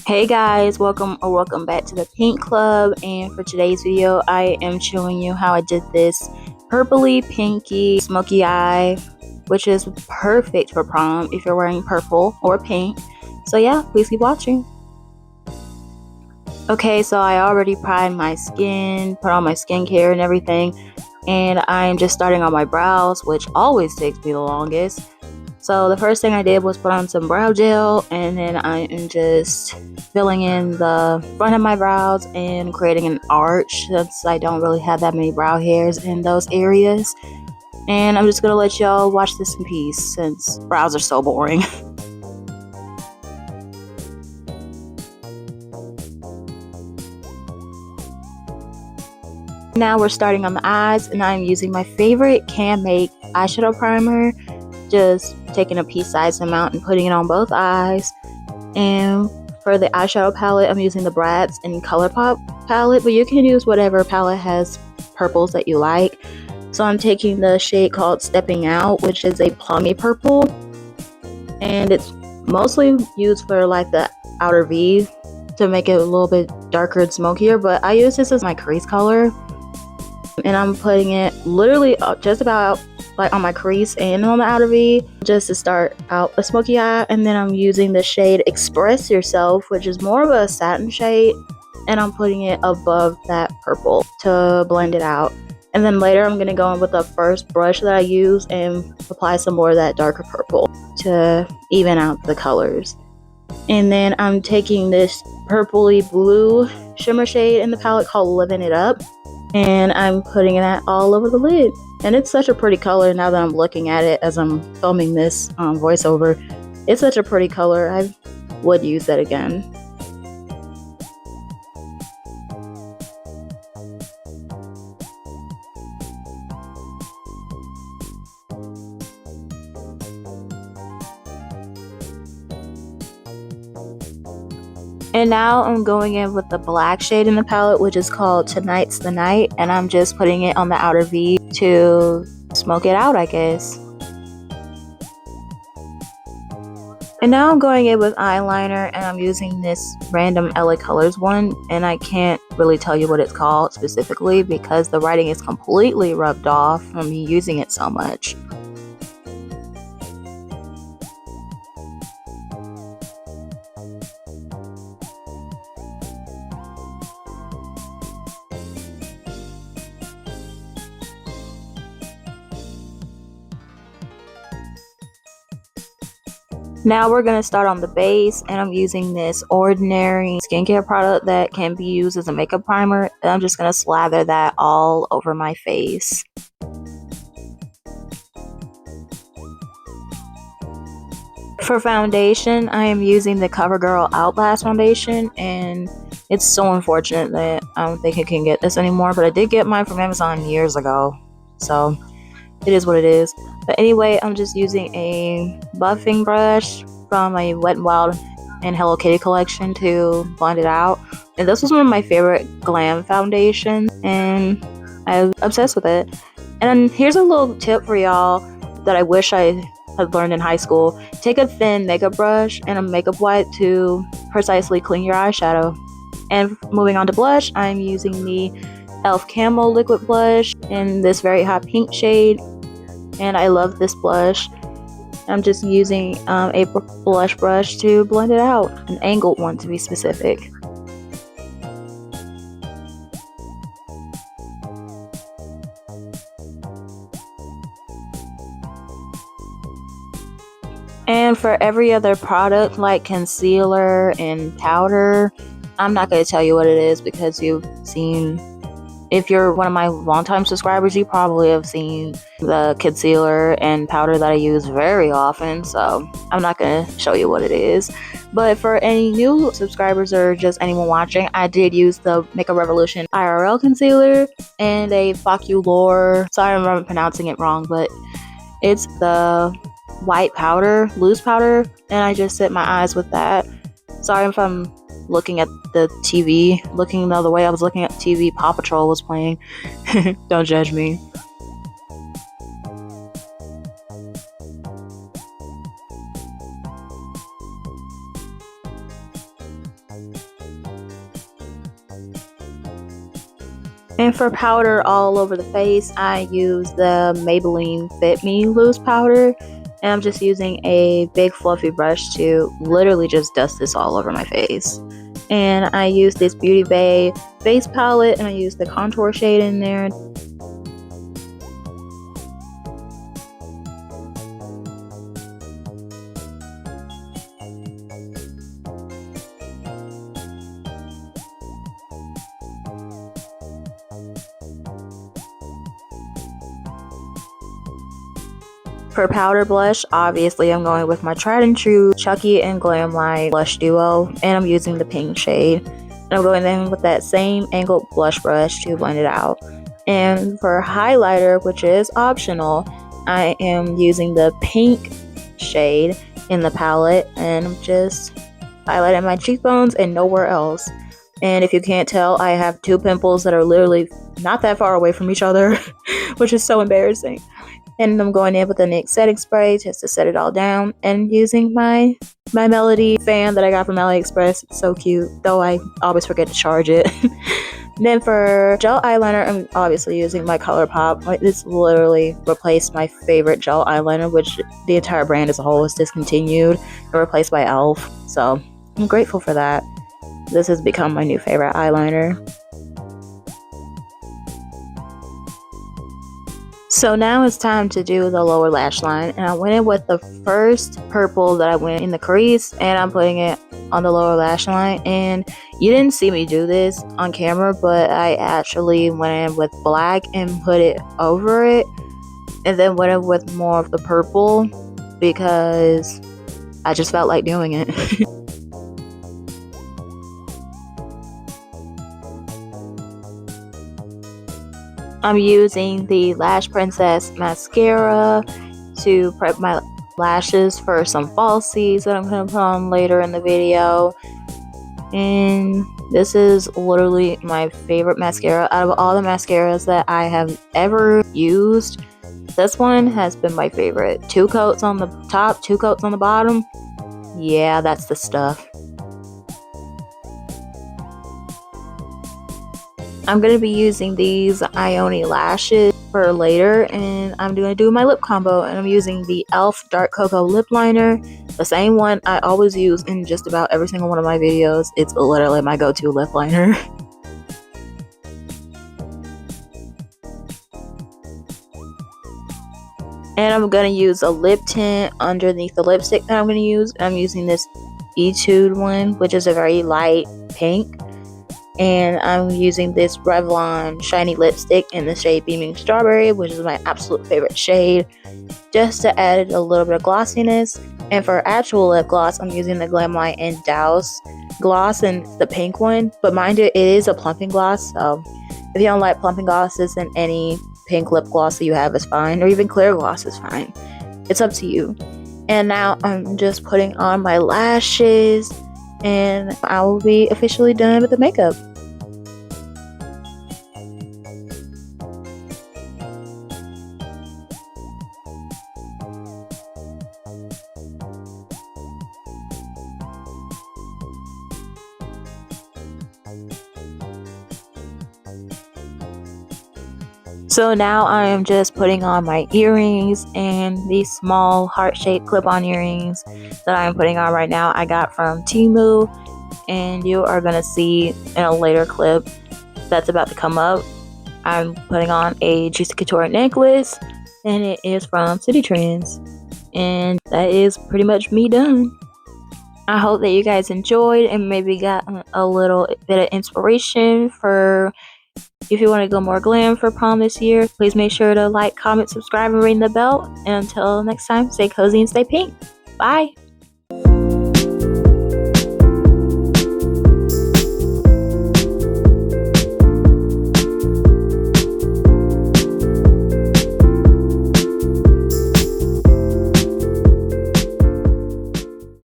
Hey guys, welcome back to the Pink Club, and for today's video I am showing you how I did this purpley pinky smoky eye, which is perfect for prom if you're wearing purple or pink. So yeah, please keep watching. Okay, so I already primed my skin, put on my skincare and everything, and I'm just starting on my brows, which always takes me the longest. So the first thing I did was put on some brow gel, and then I am just filling in the front of my brows and creating an arch since I don't really have that many brow hairs in those areas. And I'm just gonna let y'all watch this in peace since brows are so boring. Now we're starting on the eyes, and I'm using my favorite Can Make eyeshadow primer. Just taking a pea-sized amount and putting it on both eyes. And for the eyeshadow palette, I'm using the Bratz and ColourPop palette, but you can use whatever palette has purples that you like. So I'm taking the shade called Stepping Out, which is a plummy purple, and it's mostly used for like the outer V to make it a little bit darker and smokier, but I use this as my crease color, and I'm putting it literally just about like on my crease and on the outer V just to start out a smoky eye. And then I'm using the shade Express Yourself, which is more of a satin shade, and I'm putting it above that purple to blend it out. And then later I'm going to go in with the first brush that I use and apply some more of that darker purple to even out the colors. And then I'm taking this purpley blue shimmer shade in the palette called Living It Up, and I'm putting that all over the lid. And it's such a pretty color now that I'm looking at it as I'm filming this voiceover. It's such a pretty color. I would use that again. And now I'm going in with the black shade in the palette, which is called Tonight's the Night, and I'm just putting it on the outer V to smoke it out, I guess. And now I'm going in with eyeliner, and I'm using this random LA Colors one, and I can't really tell you what it's called specifically because the writing is completely rubbed off from me using it so much. Now we're going to start on the base, and I'm using this ordinary skincare product that can be used as a makeup primer, and I'm just going to slather that all over my face. For foundation, I am using the CoverGirl Outlast foundation, and it's so unfortunate that I don't think I can get this anymore, but I did get mine from Amazon years ago, so it is what it is. But anyway, I'm just using a buffing brush from a Wet n Wild and Hello Kitty collection to blend it out. And this was one of my favorite glam foundations, and I'm obsessed with it. And here's a little tip for y'all that I wish I had learned in high school. Take a thin makeup brush and a makeup wipe to precisely clean your eyeshadow. And moving on to blush, I'm using the e.l.f. Camo liquid blush in this very hot pink shade, and I love this blush. I'm just using a blush brush to blend it out, an angled one to be specific. And for every other product like concealer and powder, I'm not going to tell you what it is because you've seen, if you're one of my longtime subscribers, you probably have seen the concealer and powder that I use very often, so I'm not going to show you what it is. But for any new subscribers or just anyone watching, I did use the Makeup Revolution IRL concealer and a Foculor, sorry if I'm pronouncing it wrong, but it's the white powder, loose powder, and I just set my eyes with that. Sorry if I'm looking at the TV, looking the other way. I was looking at TV. Paw Patrol was playing. Don't judge me. And for powder all over the face, I use the Maybelline Fit Me loose powder. And I'm just using a big fluffy brush to literally just dust this all over my face. And I use this Beauty Bay face palette, and I use the contour shade in there. For powder blush, obviously I'm going with my tried and true Chucky and Glam Light blush duo, and I'm using the pink shade. And I'm going in with that same angled blush brush to blend it out. And for highlighter, which is optional, I am using the pink shade in the palette, and I'm just highlighting my cheekbones and nowhere else. And if you can't tell, I have two pimples that are literally not that far away from each other, which is so embarrassing. And I'm going in with the NYX setting spray just to set it all down, and using my Melody fan that I got from AliExpress. It's so cute, though I always forget to charge it. Then for gel eyeliner, I'm obviously using my ColourPop. This literally replaced my favorite gel eyeliner, which the entire brand as a whole is discontinued and replaced by e.l.f. So I'm grateful for that. This has become my new favorite eyeliner. So now it's time to do the lower lash line, and I went in with the first purple that I went in the crease, and I'm putting it on the lower lash line. And you didn't see me do this on camera, but I actually went in with black and put it over it, and then went in with more of the purple because I just felt like doing it. I'm using the Lash Princess mascara to prep my lashes for some falsies that I'm going to put on later in the video. And this is literally my favorite mascara. Out of all the mascaras that I have ever used, this one has been my favorite. 2 coats on the top, 2 coats on the bottom. Yeah, that's the stuff. I'm going to be using these Ioni lashes for later, and I'm going to do my lip combo, and I'm using the e.l.f. Dark Cocoa Lip Liner, the same one I always use in just about every single one of my videos. It's literally my go-to lip liner. And I'm going to use a lip tint underneath the lipstick that I'm going to use. I'm using this Etude one, which is a very light pink. And I'm using this Revlon shiny lipstick in the shade Beaming Strawberry, which is my absolute favorite shade, just to add a little bit of glossiness. And for actual lip gloss, I'm using the Glam Light and Douse gloss in the pink one. But mind you, it is a plumping gloss, so if you don't like plumping glosses, then any pink lip gloss that you have is fine, or even clear gloss is fine. It's up to you. And now I'm just putting on my lashes, and I will be officially done with the makeup. So now I am just putting on my earrings, and these small heart-shaped clip-on earrings that I am putting on right now I got from Temu, and you are going to see in a later clip that's about to come up. I'm putting on a Juicy Couture necklace, and it is from City Trends, and that is pretty much me done. I hope that you guys enjoyed and maybe got a little bit of inspiration for if you want to go more glam for prom this year. Please make sure to like, comment, subscribe, and ring the bell. And until next time, stay cozy and stay pink. Bye!